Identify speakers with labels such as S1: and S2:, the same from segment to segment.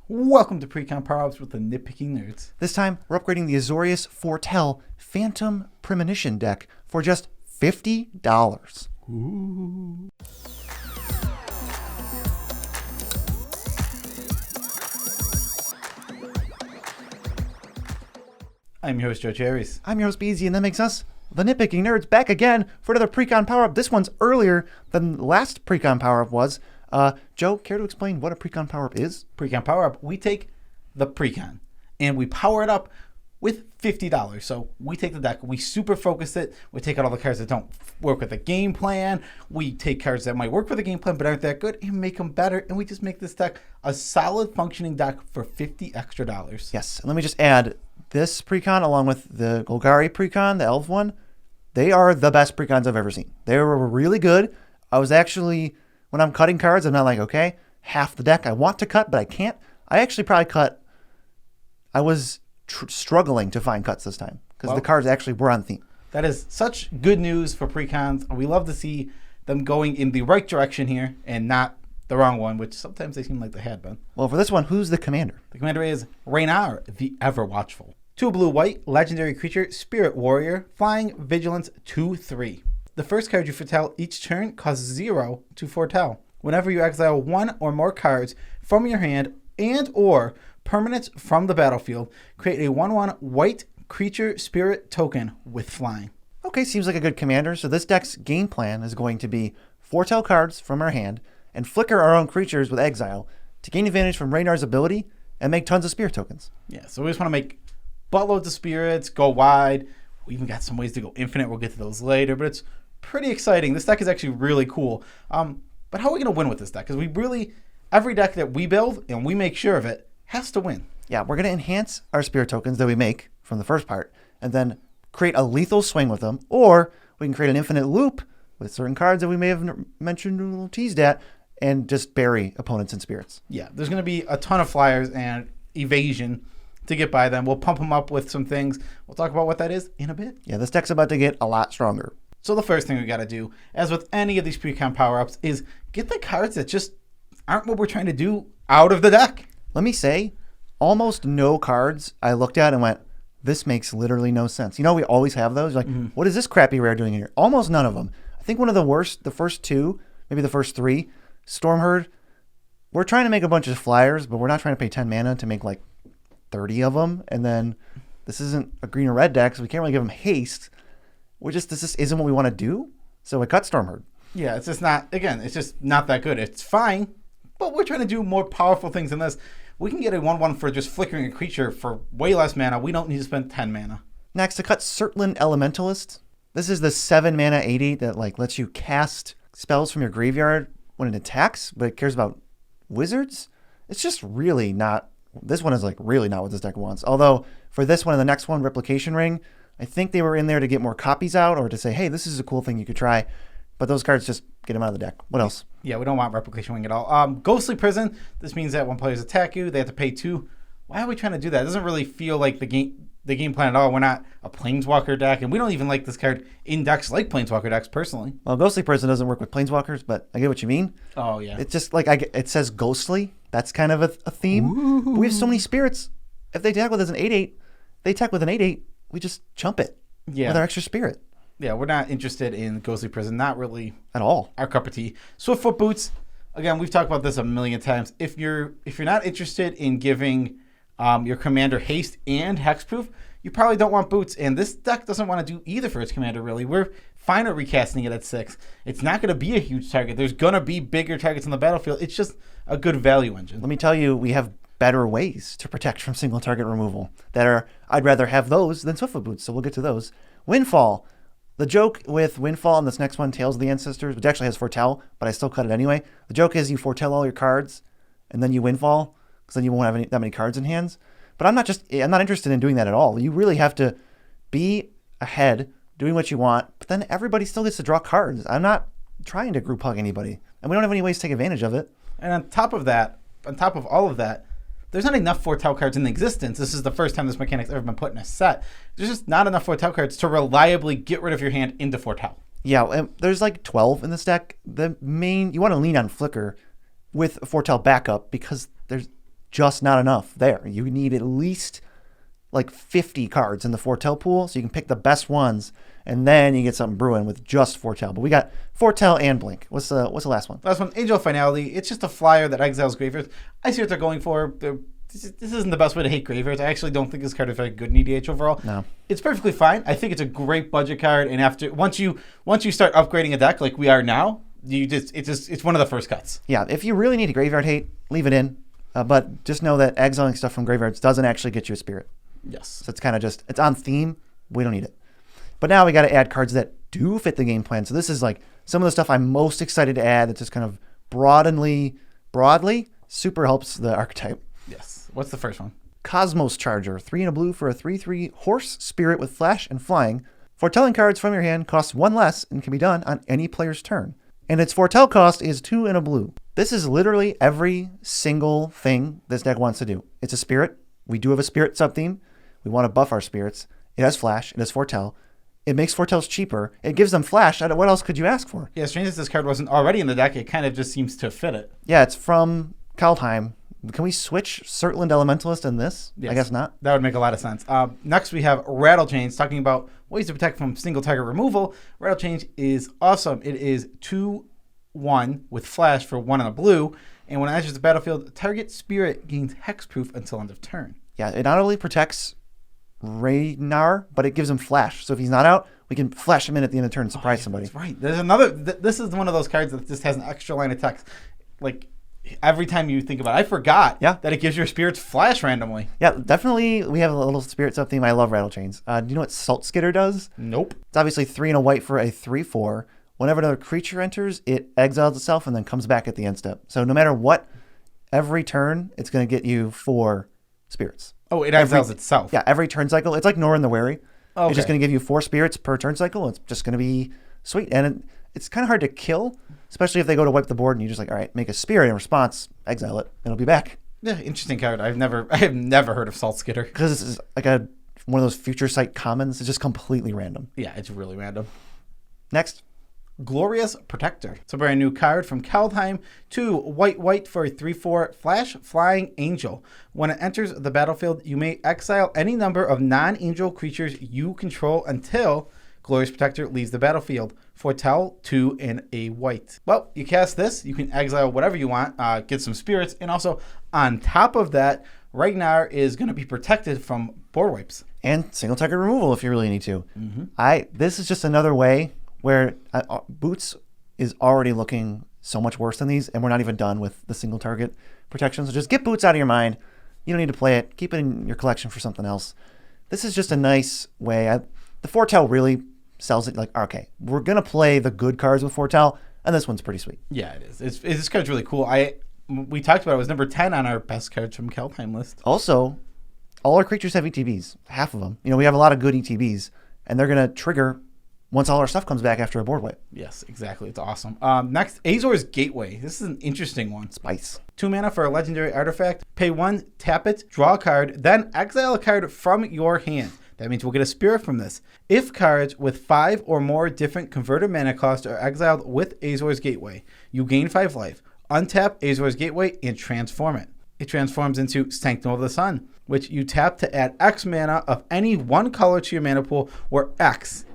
S1: Welcome to Precon Power-Ups with the Nitpicking Nerds.
S2: This time, we're upgrading the Azorius Foretell Phantom Premonition deck for just $50.
S1: Ooh. I'm your host, Joe Cherries.
S2: I'm your host, Beezy, and that makes us the Nitpicking Nerds back again for another Precon Power-Up. This one's earlier than the last Precon Power-Up was. Joe, care to explain what a Precon Power-Up is?
S1: Precon Power-Up, we take the Precon and we power it up with $50. So we take the deck, we super focus it, we take out all the cards that don't work with the game plan, we take cards that might work with the game plan but aren't that good and make them better, and we just make this deck a solid functioning deck for $50 extra.
S2: Yes, and let me just add, this Precon along with the Golgari Precon, the Elf one, they are the best Precons I've ever seen. They were really good. I was actually, when I'm cutting cards, I'm not like, okay, half the deck I want to cut, but I can't. I actually probably cut, I was struggling to find cuts this time because the cards actually were on theme.
S1: That is such good news for Precons. We love to see them going in the right direction here and not the wrong one, which sometimes they seem like they had been.
S2: Well, for this one, who's the commander?
S1: The commander is Ranar, the Ever-Watchful. 2 blue-white, legendary creature, spirit warrior, flying, vigilance, 2/3. The first card you foretell each turn costs 0 to foretell. Whenever you exile 1 or more cards from your hand and or permanents from the battlefield, create a 1/1 white creature spirit token with flying.
S2: Okay, seems like a good commander. So this deck's game plan is going to be foretell cards from our hand and flicker our own creatures with exile to gain advantage from Raynar's ability and make tons of spirit tokens.
S1: Yeah, so we just want to make buttloads of spirits, go wide. We even got some ways to go infinite. We'll get to those later, but it's pretty exciting. This deck is actually really cool. But how are we going to win with this deck? Because we really, every deck that we build and we make sure of it has to win.
S2: Yeah, we're going to enhance our spirit tokens that we make from the first part and then create a lethal swing with them, or we can create an infinite loop with certain cards that we may have mentioned or teased at and just bury opponents in spirits.
S1: Yeah, there's going to be a ton of flyers and evasion to get by them. We'll pump them up with some things. We'll talk about what that is in a bit.
S2: Yeah, this deck's about to get a lot stronger.
S1: So the first thing we got to do, as with any of these Precon power-ups, is get the cards that just aren't what we're trying to do out of the deck.
S2: Let me say, almost no cards I looked at and went, this makes literally no sense. You know, we always have those. Like, what is this crappy rare doing here? Almost none of them. I think one of the worst, the first 2, maybe the first 3, Stormherd, we're trying to make a bunch of flyers, but we're not trying to pay 10 mana to make like 30 of them. And then this isn't a green or red deck, so we can't really give them haste. This just isn't what we want to do. So we cut Stormherd.
S1: Yeah, it's just not, again, it's just not that good. It's fine, but we're trying to do more powerful things than this. We can get a 1/1 for just flickering a creature for way less mana. We don't need to spend 10 mana.
S2: Next, to cut Surtland Elementalist. This is the 7 mana 80 that like lets you cast spells from your graveyard when it attacks, but it cares about wizards. It's just really not, this one is like really not what this deck wants. Although for this one and the next one, Replication Ring, I think they were in there to get more copies out or to say, hey, this is a cool thing you could try. But those cards just get them out of the deck. What else?
S1: Yeah, we don't want Replication Ring at all. Ghostly Prison. This means that when players attack you, they have to pay 2. Why are we trying to do that? It doesn't really feel like the game plan at all. We're not a Planeswalker deck, and we don't even like this card in decks like Planeswalker decks, personally.
S2: Well, Ghostly Prison doesn't work with Planeswalkers, but I get what you mean.
S1: Oh, yeah.
S2: It's just like, it says ghostly. That's kind of a theme. But we have so many spirits. If they attack with us an 8/8, they attack with an 8/8, we just chump it with our extra spirit.
S1: Yeah, we're not interested in Ghostly Prison. Not really
S2: at all
S1: our cup of tea. Swiftfoot Boots. Again, we've talked about this a million times. If you're not interested in giving your commander haste and hexproof, you probably don't want Boots. And this deck doesn't want to do either for its commander, really. We're fine at recasting it at 6. It's not going to be a huge target. There's going to be bigger targets on the battlefield. It's just a good value engine.
S2: Let me tell you, we have better ways to protect from single target removal that are, I'd rather have those than Swiftfoot Boots, so we'll get to those. Windfall. The joke with Windfall and this next one, Tales of the Ancestors, which actually has Foretell, but I still cut it anyway. The joke is you foretell all your cards and then you Windfall because then you won't have that many cards in hands. But I'm not interested in doing that at all. You really have to be ahead, doing what you want, but then everybody still gets to draw cards. I'm not trying to group hug anybody, and we don't have any ways to take advantage of it.
S1: And on top of all of that, there's not enough foretell cards in existence. This is the first time this mechanic's ever been put in a set. There's just not enough foretell cards to reliably get rid of your hand into foretell.
S2: Yeah, and there's like 12 in this deck. You want to lean on Flicker with Foretell backup because just not enough there. You need at least like 50 cards in the foretell pool, so you can pick the best ones, and then you get something brewing with just foretell. But we got foretell and blink. What's the last one?
S1: Last one, Angel Finality. It's just a flyer that exiles graveyards. I see what they're going for. This isn't the best way to hate graveyards. I actually don't think this card is very good in EDH overall.
S2: No.
S1: It's perfectly fine. I think it's a great budget card, and once you start upgrading a deck like we are now, it's one of the first cuts.
S2: Yeah, if you really need a graveyard hate, leave it in. But just know that exiling stuff from graveyards doesn't actually get you a spirit.
S1: Yes.
S2: So it's kind of it's on theme. We don't need it. But now we got to add cards that do fit the game plan. So this is like some of the stuff I'm most excited to add that just kind of broadly super helps the archetype.
S1: Yes. What's the first one?
S2: Cosmos Charger, 3 and a blue for a 3/3 horse spirit with flash and flying. Foretelling cards from your hand cost 1 less and can be done on any player's turn. And its foretell cost is 2 and a blue. This is literally every single thing this deck wants to do. It's a spirit. We do have a spirit sub-theme. We want to buff our spirits. It has flash. It has foretell. It makes foretells cheaper. It gives them flash. What else could you ask for?
S1: Yeah, strange as this card wasn't already in the deck, it kind of just seems to fit it.
S2: Yeah, it's from Kaldheim. Can we switch Surtland Elementalist in this?
S1: Yes.
S2: I guess not.
S1: That would make a lot of sense. Next, we have Rattle Chains, talking about ways to protect from single target removal. Rattle Chains is awesome. It is 2/1 with flash for 1 and a blue. And when it enters the battlefield, target spirit gains hexproof until end of turn.
S2: Yeah, it not only protects Ranar, but it gives him flash. So if he's not out, we can flash him in at the end of turn and surprise somebody.
S1: That's right. There's another. This is one of those cards that just has an extra line of text. Like every time you think about it, I forgot that it gives your spirits flash randomly.
S2: Yeah, definitely. We have a little spirit sub theme. I love Rattle Chains. Do you know what Salt Skitter does?
S1: Nope.
S2: It's obviously 3 and a white for a 3/4. Whenever another creature enters, it exiles itself and then comes back at the end step. So no matter what, every turn, it's going to get you 4 spirits.
S1: Oh, it exiles itself.
S2: Yeah, every turn cycle. It's like Norin the Wary.
S1: Okay.
S2: It's just going to give you 4 spirits per turn cycle. It's just going to be sweet. And it's kind of hard to kill, especially if they go to wipe the board and you just like, all right, make a spirit in response, exile it, and it'll be back.
S1: Yeah, interesting card. I have never heard of Salt Skitter.
S2: Because this is like one of those future sight commons. It's just completely random.
S1: Yeah, it's really random.
S2: Next.
S1: Glorious Protector. It's a brand new card from Kaldheim. 2 white for a 3/4 flash flying angel. When it enters the battlefield, you may exile any number of non-angel creatures you control until Glorious Protector leaves the battlefield. Foretell 2 and a white. Well, you cast this, you can exile whatever you want, get some spirits, and also on top of that, Ranar is going to be protected from board wipes.
S2: And single target removal if you really need to.
S1: Mm-hmm.
S2: This is just another way where Boots is already looking so much worse than these, and we're not even done with the single target protection. So just get Boots out of your mind. You don't need to play it. Keep it in your collection for something else. This is just a nice way. The foretell really sells it like, okay, we're going to play the good cards with foretell, and this one's pretty sweet.
S1: Yeah, it is. This card's really cool. We talked about it. It was number 10 on our best cards from Kaldheim list.
S2: Also, all our creatures have ETBs, half of them. We have a lot of good ETBs, and they're going to trigger once all our stuff comes back after a board wipe.
S1: Yes, exactly. It's awesome. Next, Azor's Gateway. This is an interesting one.
S2: Spice.
S1: 2 mana for a legendary artifact. Pay 1, tap it, draw a card, then exile a card from your hand. That means we'll get a spirit from this. If cards with 5 or more different converted mana costs are exiled with Azor's Gateway, you gain 5 life. Untap Azor's Gateway and transform it. It transforms into Sanctum of the Sun, which you tap to add X mana of any one color to your mana pool, where X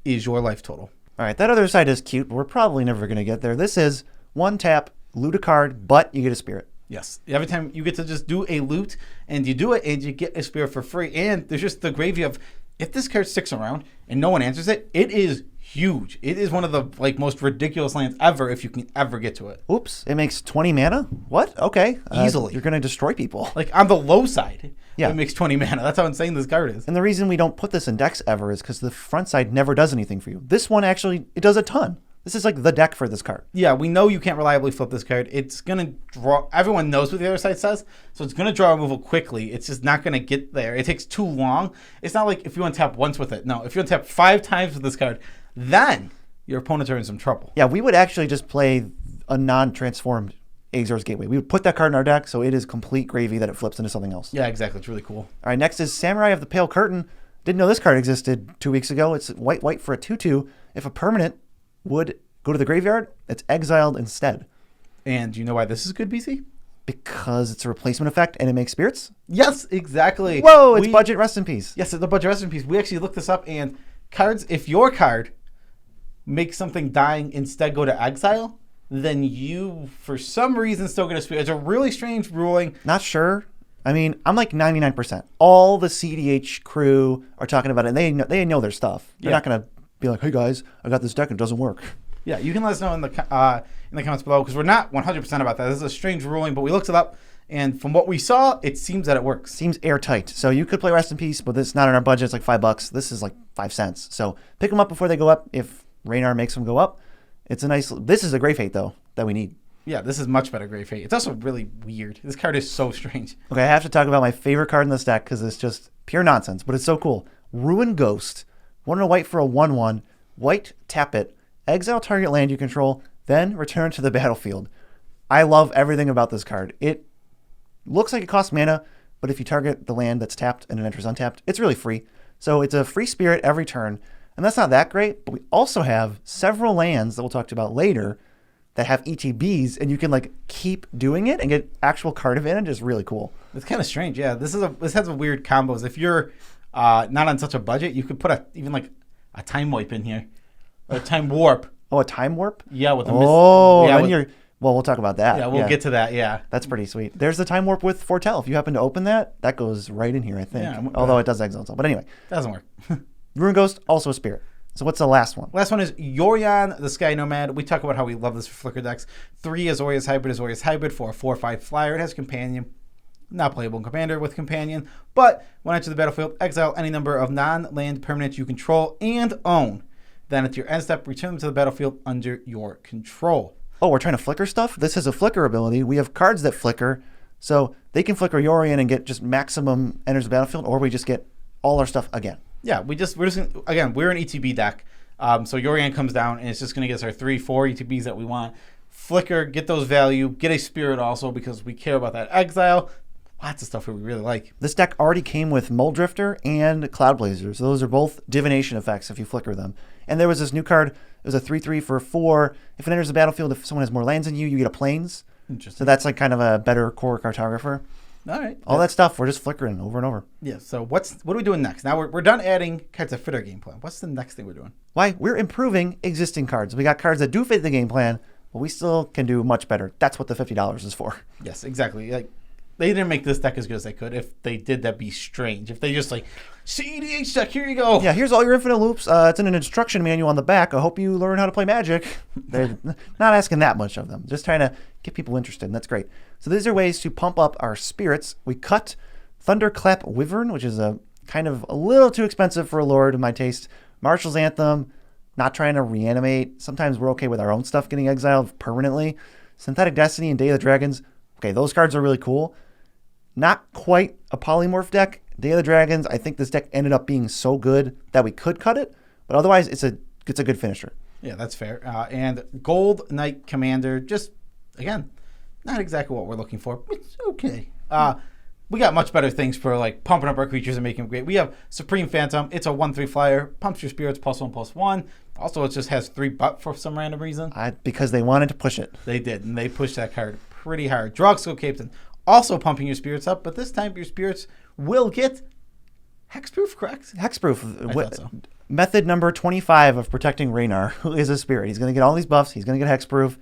S1: is your life total.
S2: All right, that other side is cute, but we're probably never going to get there. This is 1 tap, loot a card, but you get a spirit.
S1: Yes. Every time you get to just do a loot, and you do it, and you get a spirit for free. And there's just the gravy of, if this card sticks around and no one answers it, it is huge. It is one of the most ridiculous lands ever if you can ever get to it.
S2: Oops, it makes 20 mana? What? Okay.
S1: Easily.
S2: You're going to destroy people.
S1: On the low side,
S2: yeah.
S1: It makes 20 mana. That's how insane this card is.
S2: And the reason we don't put this in decks ever is because the front side never does anything for you. This one actually, it does a ton. This is like the deck for this card.
S1: Yeah, we know you can't reliably flip this card. It's going to draw. Everyone knows what the other side says, so it's going to draw removal quickly. It's just not going to get there. It takes too long. It's not like if you untap once with it. No, if you untap 5 times with this card, then your opponents are in some trouble.
S2: Yeah, we would actually just play a non-transformed Azor's Gateway. We would put that card in our deck, so it is complete gravy that it flips into something else.
S1: Yeah, exactly. It's really cool.
S2: All right, next is Samurai of the Pale Curtain. Didn't know this card existed 2 weeks ago. It's white for a 2/2. If a permanent would go to the graveyard, it's exiled instead.
S1: And do you know why this is good, BC?
S2: Because it's a replacement effect and it makes spirits?
S1: Yes, exactly.
S2: Whoa, it's budget, rest in peace.
S1: Yes, it's a budget rest in peace. We actually looked this up, and cards, if your card makes something dying instead go to exile, then you, for some reason, still get a spirit. It's a really strange ruling.
S2: Not sure. I mean, I'm like 99%. All the CDH crew are talking about it, and they know their stuff. They're not going to be like, hey guys, I got this deck and it doesn't work.
S1: Yeah, you can let us know in the comments below, because we're not 100% about that. This is a strange ruling, but we looked it up, and from what we saw, it seems that it works.
S2: Seems airtight. So you could play Rest in Peace, but it's not in our budget. It's like $5. This is like 5 cents. So pick them up before they go up. If Ranar makes them go up, it's a nice. This is a Grey Fate though that we need.
S1: Yeah, this is much better Grey Fate. It's also really weird. This card is so strange.
S2: Okay, I have to talk about my favorite card in this deck because it's just pure nonsense, but it's so cool. Ruin Ghost. 1 and a white for a 1/1. White, tap it. Exile target land you control, then return to the battlefield. I love everything about this card. It looks like it costs mana, but if you target the land that's tapped and it enters untapped, it's really free. So it's a free spirit every turn, and that's not that great, but we also have several lands that we'll talk about later that have ETBs, and you can like keep doing it and get actual card advantage. It's really cool.
S1: It's kind of strange, yeah. This has a weird combos. If you're not on such a budget, you could put even like a time wipe in here. Or a time warp.
S2: Oh, a time warp?
S1: Yeah, with the
S2: well, we'll talk about that.
S1: Yeah, we'll get to that, yeah.
S2: That's pretty sweet. There's the time warp with foretell. If you happen to open that, that goes right in here, I think. Yeah, although it does exile itself. But anyway.
S1: Doesn't work.
S2: Ruin Ghost, also a spirit. So what's the last one?
S1: Last one is Yorion, the Sky Nomad. We talk about how we love this for Flicker decks. 3 Azorius Hybrid for a 4/5 flyer. It has Companion. Not playable in Commander with Companion. But when enter the battlefield, exile any number of non-land permanents you control and own. Then at your end step, return them to the battlefield under your control.
S2: Oh, we're trying to flicker stuff? This is a flicker ability. We have cards that flicker, so they can flicker Yorion and get just maximum enters the battlefield, or we just get all our stuff again.
S1: Yeah, we're just again, we're an ETB deck. So Yorion comes down, and it's just going to get us our 3-4 ETBs that we want. Flicker, get those value, get a spirit also, because we care about that exile. Lots of stuff that we really like.
S2: This deck already came with Muldrifter and Cloud Blazer. So those are both divination effects if you flicker them. And there was this new card. It was a 3/3 for 4. If it enters the battlefield, if someone has more lands than you, you get a plains.
S1: Interesting.
S2: So that's like kind of a better core cartographer.
S1: All right.
S2: All that stuff, we're just flickering over and over.
S1: Yeah, so what are we doing next? Now we're done adding cards that fit our game plan. What's the next thing we're doing?
S2: Why? We're improving existing cards. We got cards that do fit the game plan, but we still can do much better. That's what the $50 is for.
S1: Yes, exactly. Like, they didn't make this deck as good as they could. If they did, that'd be strange. If they just like, CEDH deck, here you go.
S2: Yeah, here's all your infinite loops. It's in an instruction manual on the back. I hope you learn how to play Magic. They're not asking that much of them. Just trying to get people interested, and that's great. So these are ways to pump up our spirits. We cut Thunderclap Wyvern, which is a kind of a little too expensive for a Lord in my taste. Marshal's Anthem, not trying to reanimate. Sometimes we're okay with our own stuff getting exiled permanently. Synthetic Destiny and Day of the Dragons. Okay, those cards are really cool. Not quite a polymorph deck. Day of the Dragons, I think this deck ended up being so good that we could cut it, but otherwise it's a good finisher.
S1: Yeah, that's fair. And Gold Knight Commander, just, again, not exactly what we're looking for. It's okay. We got much better things for like pumping up our creatures and making them great. We have Supreme Phantom. It's a 1/3 flyer. Pumps your spirits +1/+1. Also, it just has 3 but for some random reason.
S2: Because they wanted to push it.
S1: They did, and they pushed that card pretty hard. Drogsko Captain. Also pumping your spirits up, but this time your spirits will get hexproof, correct?
S2: Hexproof.
S1: I thought so.
S2: Method number 25 of protecting Ranar, who is a spirit. He's going to get all these buffs. He's going to get hexproof.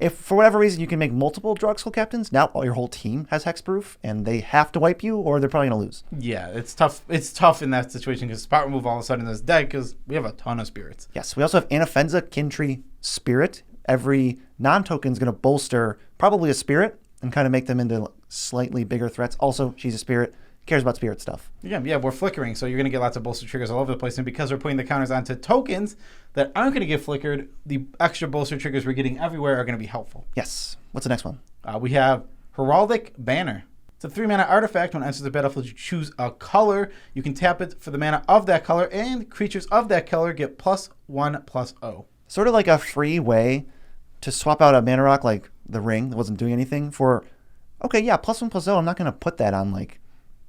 S2: If for whatever reason you can make multiple Drogsko Captains, now your whole team has hexproof, and they have to wipe you, or they're probably going to lose.
S1: Yeah, it's tough. It's tough in that situation because spot remove all of a sudden in this deck because we have a ton of spirits.
S2: Yes, we also have Anafenza Kintree Spirit. Every non-token is going to bolster probably a spirit and kind of make them into slightly bigger threats. Also, she's a spirit, cares about spirit stuff.
S1: Yeah, we're flickering, so you're going to get lots of bolster triggers all over the place. And because we're putting the counters onto tokens that aren't going to get flickered, the extra bolster triggers we're getting everywhere are going to be helpful.
S2: Yes. What's the next one?
S1: We have Heraldic Banner. It's a 3-mana artifact. When it enters the battlefield, you choose a color. You can tap it for the mana of that color, and creatures of that color get +1/+0.
S2: Sort of like a free way to swap out a mana rock like the ring that wasn't doing anything for, okay, yeah, +1/+0. I'm not going to put that on like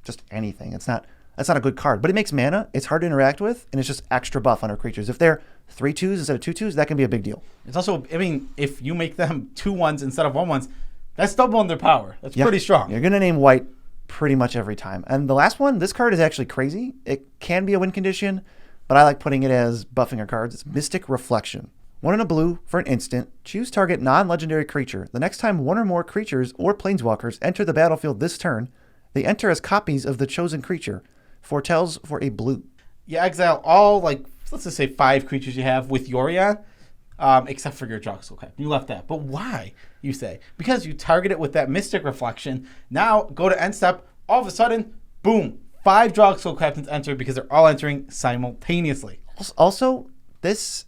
S2: just anything. That's not a good card, but it makes mana. It's hard to interact with, and it's just extra buff on our creatures. If they're 3/2s instead of 2/2s, that can be a big deal.
S1: It's also, I mean, if you make them 2/1s instead of 1/1s, That's doubling their power. That's
S2: Yeah,
S1: pretty strong.
S2: You're going to name white pretty much every time. And the last one, this card is actually crazy. It can be a win condition, but I like putting it as buffing our cards. It's Mystic Reflection. 1 and a blue for an instant. Choose target non-legendary creature. The next time one or more creatures or planeswalkers enter the battlefield this turn, they enter as copies of the chosen creature. Foretells for a blue.
S1: You exile all, like, let's just say 5 creatures you have with Yorion, except for your Drogsoul Cap. You left that. But why, you say? Because you target it with that Mystic Reflection. Now, go to end step. All of a sudden, boom, 5 Drogsoul Captains enter because they're all entering simultaneously.
S2: Also, this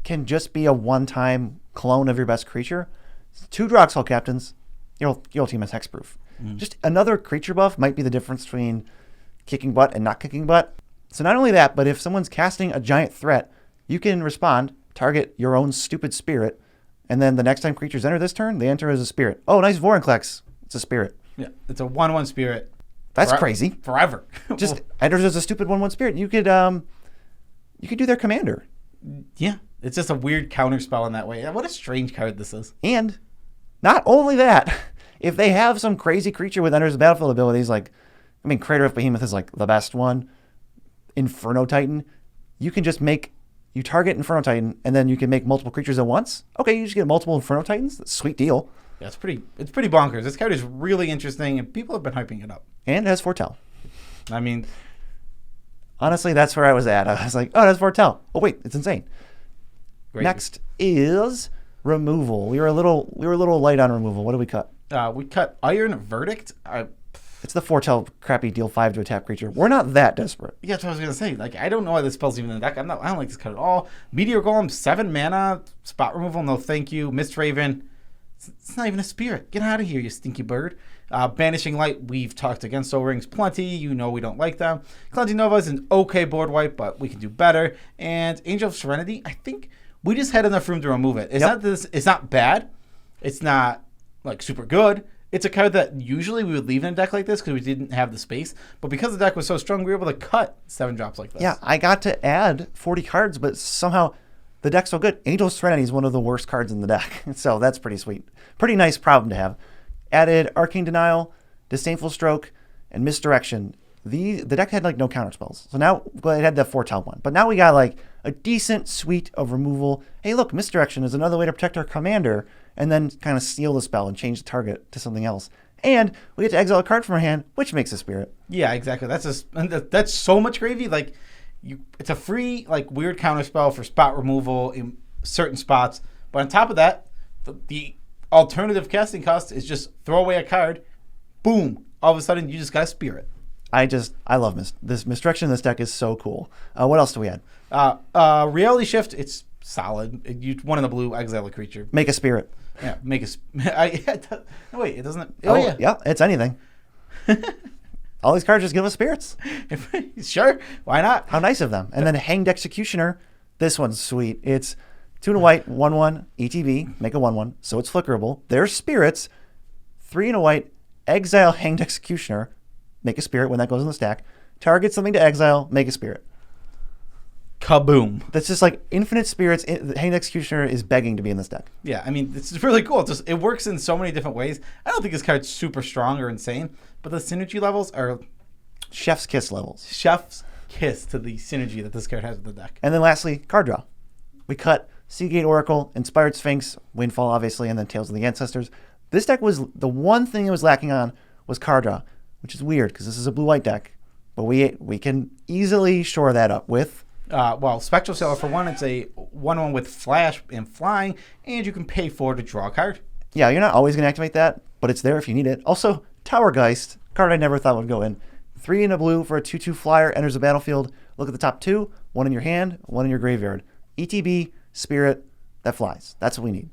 S2: can just be a one-time clone of your best creature. 2 Drogsoul Captains, your team has hexproof. Just another creature buff might be the difference between kicking butt and not kicking butt. So not only that, but if someone's casting a giant threat, you can respond, target your own stupid spirit, and then the next time creatures enter this turn, they enter as a spirit. Oh, nice Vorinclex. It's a spirit.
S1: Yeah, it's a 1/1 spirit.
S2: That's crazy.
S1: Forever.
S2: Just enters as a stupid 1/1 spirit. You could do their commander.
S1: Yeah, it's just a weird counter spell in that way. What a strange card this is.
S2: And not only that, if they have some crazy creature with enters the battlefield abilities, like, I mean, Crater of Behemoth is like the best one. Inferno Titan, you can just you target Inferno Titan, and then you can make multiple creatures at once. Okay, you just get multiple Inferno Titans. That's a sweet deal.
S1: Yeah, it's pretty bonkers. This card is really interesting, and people have been hyping it up.
S2: And it has Foretell.
S1: I mean,
S2: honestly, that's where I was at. I was like, oh, that's Foretell. Oh wait, it's insane.
S1: great.
S2: Next is removal. We were a little light on removal. What did we cut?
S1: We cut Iron Verdict.
S2: It's the Foretell crappy deal 5 to a tap creature. We're not that desperate.
S1: Yeah, that's what I was gonna say. Like, I don't know why this spell's even in the deck. I don't like this card at all. Meteor Golem, 7 mana, spot removal. No, thank you. Mist Raven. It's not even a spirit. Get out of here, you stinky bird. Banishing Light. We've talked against O-Rings plenty. You know we don't like them. Cleansing Nova is an okay board wipe, but we can do better. And Angel of Serenity. I think we just had enough room to remove it. It's not bad. It's not like super good. It's a card that usually we would leave in a deck like this because we didn't have the space. But because the deck was so strong, we were able to cut 7 drops like this.
S2: Yeah, I got to add 40 cards, but somehow the deck's so good. Angel of Serenity is one of the worst cards in the deck. So that's pretty sweet. Pretty nice problem to have. Added Arcane Denial, Disdainful Stroke, and Misdirection. The deck had like no counter spells. So now it had the Foretell one. But now we got like a decent suite of removal. Hey, look, Misdirection is another way to protect our commander and then kind of steal the spell and change the target to something else. And we get to exile a card from our hand, which makes a spirit.
S1: Yeah, exactly. That's so much gravy. Like, it's a free, like, weird counter spell for spot removal in certain spots. But on top of that, the alternative casting cost is just throw away a card. Boom. All of a sudden, you just got a spirit.
S2: I love this Misdirection in this deck is so cool. What else do we add?
S1: Reality Shift, it's solid. You 1 in the blue, exile a creature.
S2: Make a spirit.
S1: Yeah, make a... no, wait, it doesn't...
S2: Yeah, it's anything. All these cards just give us spirits.
S1: Sure, why not?
S2: How nice of them. And then Hanged Executioner. This one's sweet. It's 2 and a white, 1/1, ETB, make a 1/1, so it's flickerable. They're spirits. 3 and a white, exile Hanged Executioner, make a spirit when that goes in the stack. Target something to exile, make a spirit.
S1: Kaboom.
S2: That's just like infinite spirits. Hanged Executioner is begging to be in this deck.
S1: Yeah, I mean, it's really cool. It works in so many different ways. I don't think this card's super strong or insane, but the synergy levels are...
S2: Chef's kiss levels.
S1: Chef's kiss to the synergy that this card has with the deck.
S2: And then lastly, card draw. We cut Seagate Oracle, Inspired Sphinx, Windfall, obviously, and then Tales of the Ancestors. This deck was... The one thing it was lacking on was card draw, which is weird because this is a blue-white deck. But we can easily shore that up with...
S1: Spectral Sailor, for one, it's a 1/1 with flash and flying, and you can pay 4 to draw a card.
S2: Yeah, you're not always going to activate that, but it's there if you need it. Also, Towergeist, card I never thought would go in. 3 in a blue for a 2/2 flyer, enters the battlefield. Look at the top 2, 1 in your hand, 1 in your graveyard. ETB, spirit, that flies. That's what we need.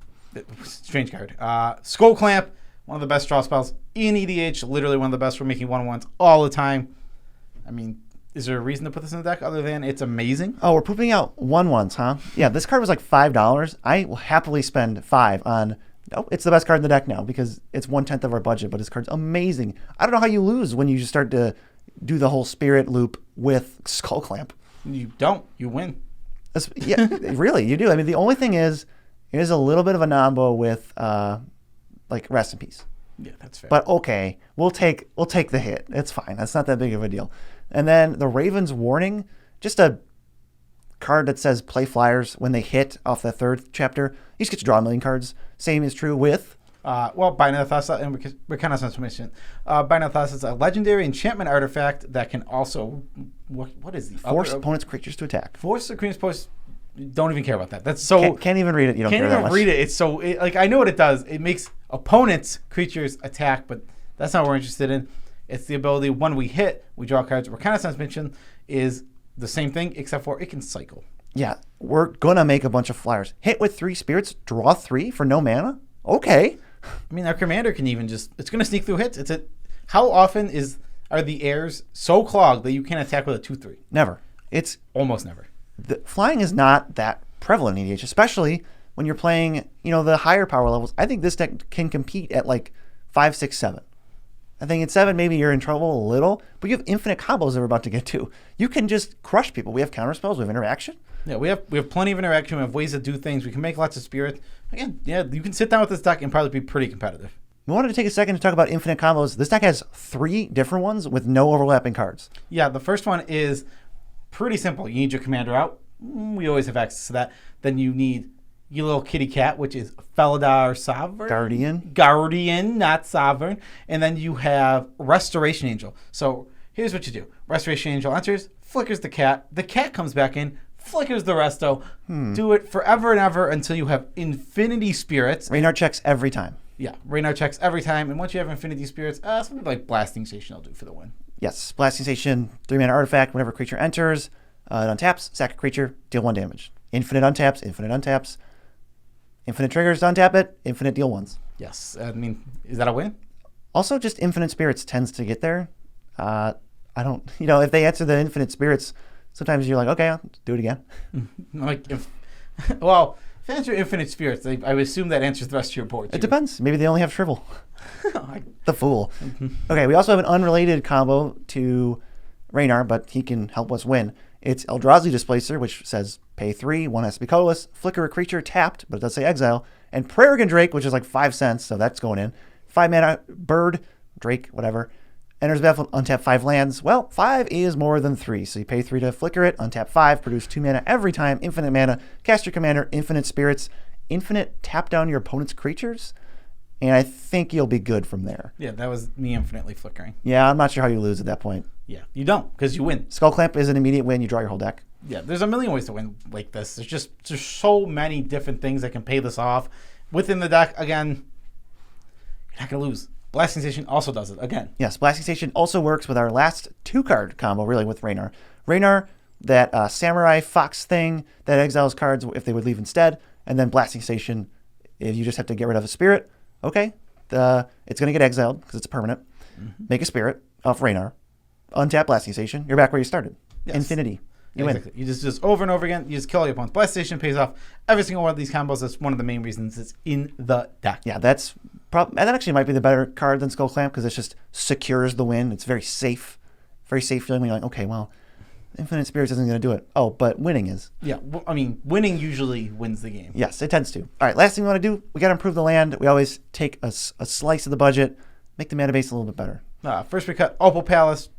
S1: Strange card. Skull Clamp, one of the best draw spells in EDH, literally one of the best for making 1/1s all the time. I mean... Is there a reason to put this in the deck other than it's amazing?
S2: Oh, we're pooping out 1/1s, huh? Yeah, this card was like $5. I will happily spend $5 on... Oh, it's the best card in the deck now because it's 1/10 of our budget, but this card's amazing. I don't know how you lose when you just start to do the whole spirit loop with Skull Clamp.
S1: You don't. You win.
S2: Yeah, really, you do. I mean, the only thing is a little bit of a nombo with like rest in peace.
S1: Yeah, that's fair.
S2: But okay, we'll take the hit. It's fine. That's not that big of a deal. And then the Raven's Warning, just a card that says play flyers when they hit off the third chapter. You just get to draw a million cards. Same is true with
S1: Binary Thassa and Reconnaissance Mission. Binary Thassa is a legendary enchantment artifact that can also what is the
S2: force
S1: other?
S2: opponent's creatures to attack.
S1: Force the Queen's Post. Don't even care about that. That's so
S2: Can't even read it. You don't
S1: can't
S2: care that
S1: even
S2: much.
S1: read it. It's so like I know what it does. It makes opponents' creatures attack, but that's not what we're interested in. It's the ability when we hit, we draw cards. Reconnaissance Mission is the same thing except for it can cycle.
S2: Yeah, we're gonna make a bunch of flyers. Hit with 3 spirits, draw 3 for no mana. Okay.
S1: I mean, our commander can even it's going to sneak through hits. How often are the airs so clogged that you can't attack with a 2/3?
S2: Never. It's
S1: Almost never.
S2: flying is not that prevalent in EDH, especially when you're playing, the higher power levels. I think this deck can compete at like 5, 6, 7. I think at 7, maybe you're in trouble a little, but you have infinite combos that we're about to get to. You can just crush people. We have counter spells, we have interaction.
S1: Yeah, we have plenty of interaction. We have ways to do things. We can make lots of spirits. Again, yeah, you can sit down with this deck and probably be pretty competitive.
S2: We wanted to take a second to talk about infinite combos. This deck has 3 different ones with no overlapping cards.
S1: Yeah, the first one is pretty simple. You need your commander out. We always have access to that. Then you need your little kitty cat, which is Felidar Sovereign. Guardian, not Sovereign. And then you have Restoration Angel. So here's what you do. Restoration Angel enters, flickers the cat. The cat comes back in, flickers the resto. Do it forever and ever until you have infinity spirits.
S2: Ranar checks every time.
S1: Yeah, Ranar checks every time. And once you have infinity spirits, something like Blasting Station will do for the win.
S2: Yes, Blasting Station, 3-mana artifact. Whenever a creature enters, it untaps, sack a creature, deal 1 damage. Infinite untaps, infinite untaps. Infinite triggers to untap it, infinite deal 1s.
S1: Yes. I mean, is that a win?
S2: Also, just infinite spirits tends to get there. I don't, if they answer the infinite spirits, sometimes you're like, okay, I'll do it again.
S1: If answer infinite spirits, I would assume that answers the rest of your board.
S2: It depends. Maybe they only have shrivel. The fool. Okay, we also have an unrelated combo to Ranar, but he can help us win. It's Eldrazi Displacer, which says pay 3, 1 has to be colorless, flicker a creature tapped, but it does say exile, and Prairigan Drake, which is like 5 cents, so that's going in. 5-mana bird, Drake, whatever. Enters the battlefield, untap 5 lands. Well, 5 is more than 3, so you pay 3 to flicker it, untap 5, produce 2 mana every time, infinite mana, cast your commander, infinite spirits, infinite tap down your opponent's creatures, and I think you'll be good from there.
S1: Yeah, that was me infinitely flickering.
S2: Yeah, I'm not sure how you lose at that point.
S1: Yeah, you don't, because you win.
S2: Skull Clamp is an immediate win. You draw your whole deck.
S1: Yeah, there's a million ways to win like this. There's so many different things that can pay this off. Within the deck, again, you're not going to lose. Blasting Station also does it, again.
S2: Yes, Blasting Station also works with our last 2-card combo, really, with Ranar. Ranar, that Samurai Fox thing that exiles cards if they would leave instead, and then Blasting Station, if you just have to get rid of a spirit, okay, it's going to get exiled because it's permanent. Make a spirit off Ranar. Untap Blasting Station. You're back where you started. Yes. Infinity. You win.
S1: You just over and over again. You just kill all your opponents. Blasting Station pays off every single one of these combos. That's one of the main reasons it's in the deck.
S2: Yeah, that's and that actually might be the better card than Skull Clamp because it just secures the win. It's very safe feeling when you're like, okay, well, Infinite Spirits isn't going to do it. Oh, but winning is.
S1: Yeah, I mean, winning usually wins the game.
S2: Yes, it tends to. All right, last thing we want to do, we got to improve the land. We always take a slice of the budget, make the mana base a little bit better.
S1: First we cut Opal Palace.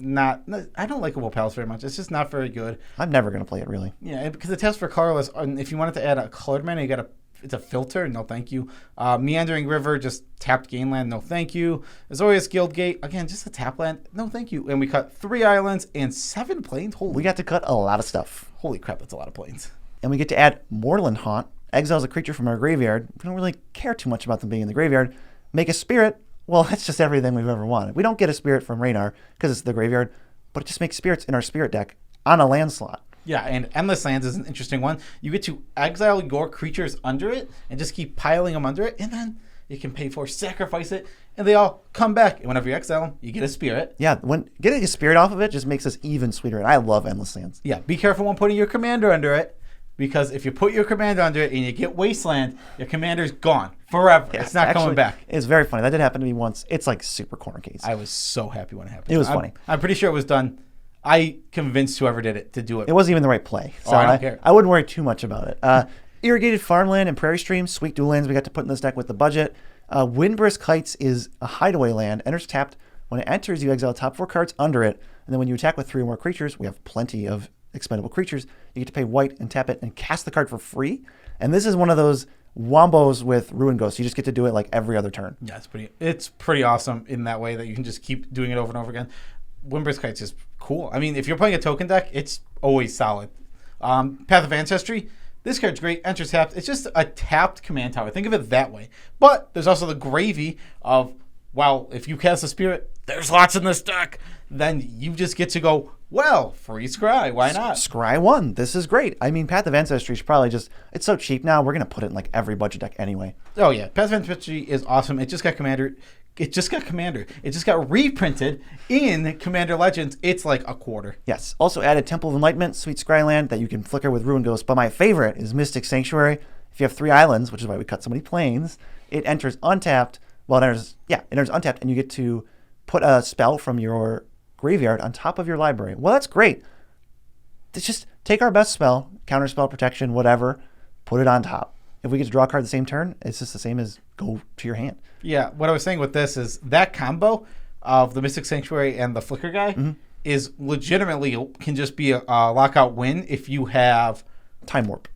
S1: I don't like Opal Palace very much. It's just not very good.
S2: I'm never going to play it, really.
S1: Yeah, because it tests for colorless. And if you wanted to add a colored mana, it's a filter. No, thank you. Meandering River, just tapped gain land. No, thank you. Azorius Guildgate, again, just a tap land. No, thank you. And we cut 3 islands and 7 plains.
S2: We got to cut a lot of stuff.
S1: Holy crap, that's a lot of plains.
S2: And we get to add Moorland Haunt. Exiles a creature from our graveyard. We don't really care too much about them being in the graveyard. Make a spirit. Well, that's just everything we've ever wanted. We don't get a spirit from Ranar because it's the graveyard, but it just makes spirits in our spirit deck on a land slot.
S1: Yeah, and Endless Lands is an interesting one. You get to exile your creatures under it and just keep piling them under it, and then you can pay for sacrifice it, and they all come back. And whenever you exile them, you get a spirit.
S2: Yeah, when getting a spirit off of it just makes us even sweeter, and I love Endless Lands.
S1: Yeah, be careful when putting your commander under it, because if you put your commander under it and you get Wasteland, your commander's gone forever. Yeah, it's not coming back.
S2: It's very funny. That did happen to me once. It's like super corner case.
S1: I was so happy when it happened.
S2: It was funny.
S1: I'm pretty sure it was done. I convinced whoever did it to do it.
S2: It wasn't even the right play. So
S1: I don't care.
S2: I wouldn't worry too much about it. Irrigated Farmland and Prairie Stream, sweet dual lands we got to put in this deck with the budget. Windbrisk Heights is a hideaway land. Enters tapped. When it enters, you exile top 4 cards under it. And then when you attack with 3 or more creatures, we have plenty of expendable creatures. You get to pay white and tap it and cast the card for free. And this is one of those wombos with Ruin Ghost. You just get to do it like every other turn.
S1: Yeah, it's pretty awesome in that way that you can just keep doing it over and over again. Windbrisk Heights is cool. I mean, if you're playing a token deck, it's always solid. Path of Ancestry, this card's great. Enters tapped. It's just a tapped command tower. Think of it that way. But there's also the gravy of, well, if you cast a spirit, there's lots in this deck. Then you just get to go, well, free scry. Why not?
S2: Scry 1. This is great. I mean, Path of Ancestry is probably just, it's so cheap now. We're going to put it in like every budget deck anyway.
S1: Oh, yeah. Path of Ancestry is awesome. It just got Commander. It just got reprinted in Commander Legends. It's like a quarter.
S2: Yes. Also added Temple of Enlightenment, Sweet Scryland that you can flicker with Ruin Ghost. But my favorite is Mystic Sanctuary. If you have 3 islands, which is why we cut so many planes, it enters untapped. Well, it enters untapped, and you get to put a spell from your graveyard on top of your library. Well, that's great. Let's just take our best spell, counterspell, protection, whatever, put it on top. If we get to draw a card the same turn, it's just the same as go to your hand.
S1: Yeah, what I was saying with this is that combo of the Mystic Sanctuary and the Flicker guy is legitimately can just be a lockout win if you have
S2: Time Warp.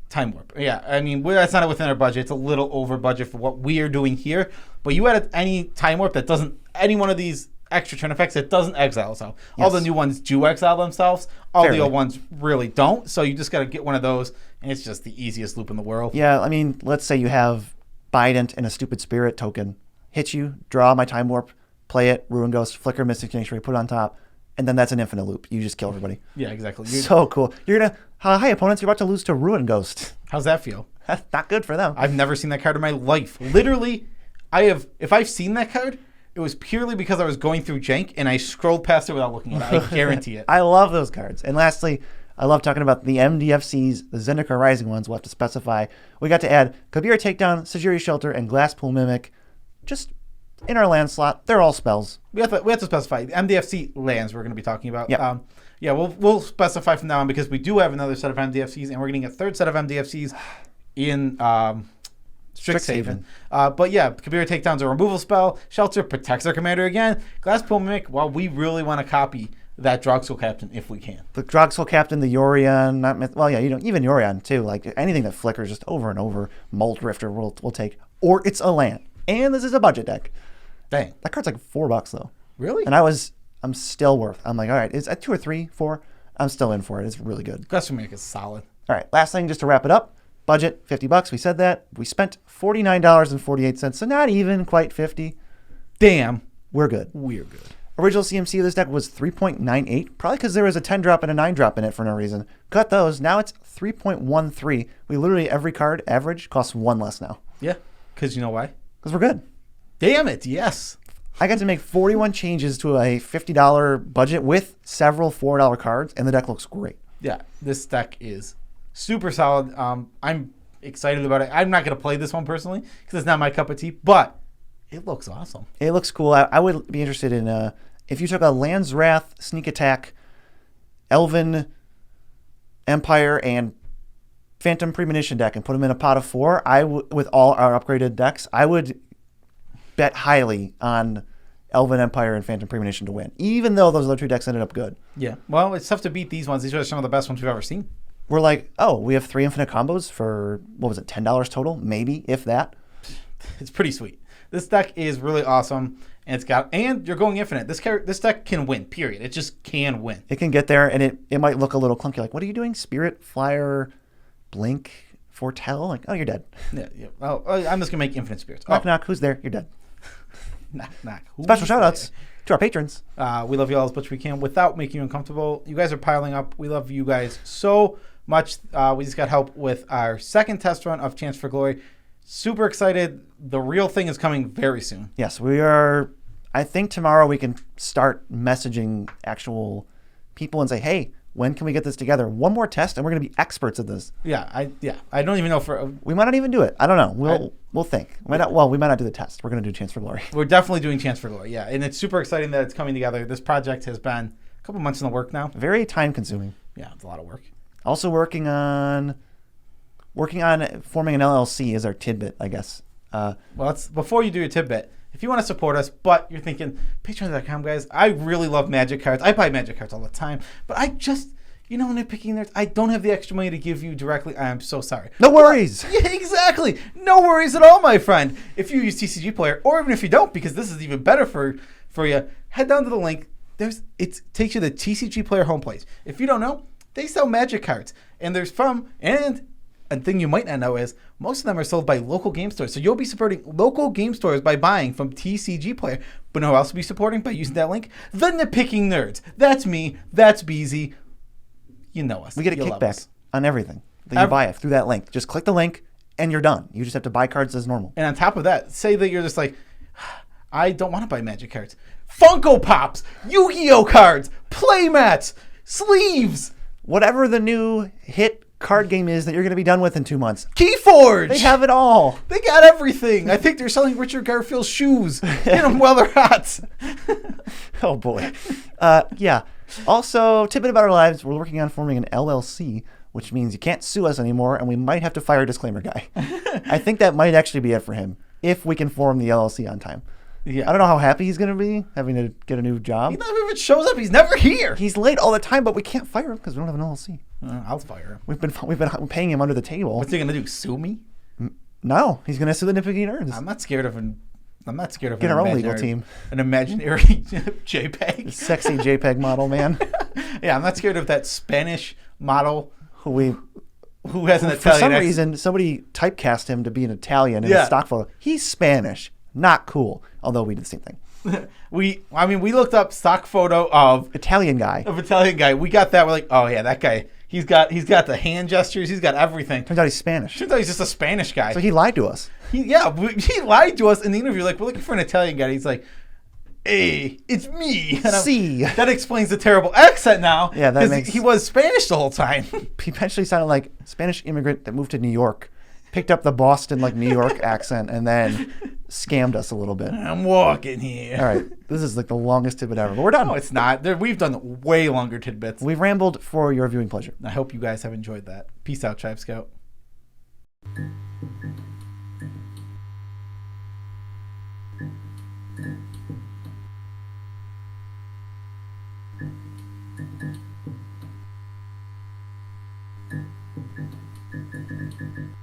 S1: Yeah, I mean, that's not within our budget. It's a little over budget for what we are doing here. But you add any Time Warp that doesn't, any one of these extra turn effects that doesn't exile. So all the new ones do exile themselves. All the old ones really don't. So you just got to get one of those, and it's just the easiest loop in the world.
S2: Yeah, I mean, let's say you have Bident and a Stupid Spirit token. Hit you, draw my Time Warp, play it, Ruin Ghost, Flicker, Mystic Sanctuary, put it on top, and then that's an infinite loop. You just kill everybody.
S1: Yeah, exactly.
S2: So cool. You're going to, hi opponents, you're about to lose to Ruin Ghost.
S1: How's that feel?
S2: That's not good for them.
S1: I've never seen that card in my life. Literally, if I've seen that card, it was purely because I was going through Jank and I scrolled past it without looking at it. I guarantee it.
S2: I love those cards. And lastly, I love talking about the MDFCs, the Zendikar Rising ones. We'll have to specify. We got to add Kabir Takedown, Sajiri Shelter, and Glasspool Mimic. Just in our land slot. They're all spells.
S1: We have to specify. MDFC lands we're going to be talking about.
S2: Yep.
S1: We'll specify from now on because we do have another set of MDFCs and we're getting a third set of MDFCs in Strixhaven. But yeah, Kabir Takedown's a removal spell. Shelter protects our commander again. Glasspool Mimic, well, we really want to copy that Drogsoul Captain if we can.
S2: The Drogsoul Captain, the Yorion, even Yorion too. Like anything that flickers just over and over, Mold Rifter we'll take. Or it's a land. And this is a budget deck.
S1: Dang.
S2: That card's like $4 though.
S1: Really?
S2: And I'm still worth. I'm like, all right, is at 2 or 3, 4? I'm still in for it. It's really good.
S1: Glasspool Mimic is solid.
S2: All right, last thing just to wrap it up. Budget, $50. We said that. We spent $49.48, so not even quite 50.
S1: Damn.
S2: We're good.
S1: We're good.
S2: Original CMC of this deck was 3.98, probably because there was a 10 drop and a 9 drop in it for no reason. Cut those. Now it's 3.13. We literally, every card average costs 1 less now.
S1: Yeah, because you know why?
S2: Because we're good.
S1: Damn it, yes.
S2: I got to make 41 changes to a $50 budget with several $4 cards, and the deck looks great.
S1: Yeah, this deck is super solid. I'm excited about it. I'm not going to play this one personally because it's not my cup of tea, but it looks awesome.
S2: It looks cool. I would be interested in if you took a Land's Wrath, Sneak Attack, Elven Empire, and Phantom Premonition deck and put them in a pot of 4, with all our upgraded decks, I would bet highly on Elven Empire and Phantom Premonition to win, even though those other 2 decks ended up good.
S1: Yeah, well, it's tough to beat these ones. These are some of the best ones we've ever seen.
S2: We're like, oh, we have 3 infinite combos for, what was it, $10 total? Maybe, if that.
S1: It's pretty sweet. This deck is really awesome, and you're going infinite. This deck can win, period. It just can win.
S2: It can get there, and it might look a little clunky. Like, what are you doing? Spirit, Flyer, Blink, Foretell? Like, oh, you're dead.
S1: Yeah. Oh, I'm just going to make infinite spirits.
S2: Knock, knock. Who's there? You're dead.
S1: Knock, knock.
S2: Special shout-outs to our patrons.
S1: We love you all as much as we can without making you uncomfortable. You guys are piling up. We love you guys so much. We just got help with our second test run of Chance for Glory. Super excited. The real thing is coming very soon.
S2: Yes, we are. I think tomorrow we can start messaging actual people and say, hey, when can we get this together? One more test, and we're going to be experts at this.
S1: Yeah. I don't even know
S2: we might not even do it. I don't know. We'll think. We might not do the test. We're going to do Chance for Glory.
S1: We're definitely doing Chance for Glory. Yeah, and it's super exciting that it's coming together. This project has been a couple months in the work now.
S2: Very time consuming.
S1: Yeah, it's a lot of work.
S2: Also working on forming an LLC is our tidbit, I guess.
S1: Well, before you do your tidbit, if you want to support us, but you're thinking, patreon.com, guys, I really love Magic cards. I buy Magic cards all the time, but I just, Nitpicking nerds, I don't have the extra money to give you directly. I am so sorry.
S2: No worries.
S1: Yeah, exactly. No worries at all, my friend. If you use TCG Player, or even if you don't, because this is even better for you, head down to the link. It takes you to the TCG Player homepage. If you don't know, they sell Magic cards. And a thing you might not know is most of them are sold by local game stores. So you'll be supporting local game stores by buying from TCG Player. But who else will be supporting by using that link? The Nitpicking Nerds. That's me. That's Beezy. You know us.
S2: We get a kickback on everything that you buy through that link. Just click the link and you're done. You just have to buy cards as normal.
S1: And on top of that, say that you're just like, I don't want to buy Magic cards. Funko Pops, Yu-Gi-Oh cards, playmats, sleeves.
S2: Whatever the new hit card game is that you're going to be done with in 2 months.
S1: Keyforge.
S2: They have it all.
S1: They got everything. I think they're selling Richard Garfield's shoes. Get them while they're hot.
S2: Oh, boy. Yeah. Also, tidbit about our lives, we're working on forming an LLC, which means you can't sue us anymore, and we might have to fire a disclaimer guy. I think that might actually be it for him, if we can form the LLC on time.
S1: Yeah.
S2: I don't know how happy he's going to be having to get a new job.
S1: He never even shows up. He's never here.
S2: He's late all the time, but we can't fire him because we don't have an LLC.
S1: I'll fire him.
S2: We've been paying him under the table.
S1: What's he going to do, sue me?
S2: No, he's going to sue the Nitpicking Nerds.
S1: I'm not scared of
S2: Get our own legal team.
S1: An imaginary JPEG.
S2: Sexy JPEG model, man.
S1: Yeah, I'm not scared of that Spanish model
S2: who
S1: has an Italian
S2: For some
S1: accent.
S2: reason, somebody typecast him to be an Italian in a stock photo. He's Spanish. Not cool. Although we did the same thing.
S1: We looked up stock photo of
S2: Italian guy.
S1: We got that. We're like, oh yeah, that guy. He's got the hand gestures. He's got everything.
S2: Turns out he's Spanish.
S1: Turns out he's just a Spanish guy.
S2: So he lied to us.
S1: He lied to us in the interview. Like, we're looking for an Italian guy. He's like, hey, it's me. That explains the terrible accent now.
S2: Yeah, that makes...
S1: He was Spanish the whole time.
S2: He eventually sounded like a Spanish immigrant that moved to New York, picked up the Boston, New York accent, and then scammed us a little bit.
S1: I'm walking here.
S2: All right. This is the longest tidbit ever, but we're done.
S1: No, it's not. We've done way longer tidbits.
S2: We've rambled for your viewing pleasure.
S1: I hope you guys have enjoyed that. Peace out, Tribe Scout.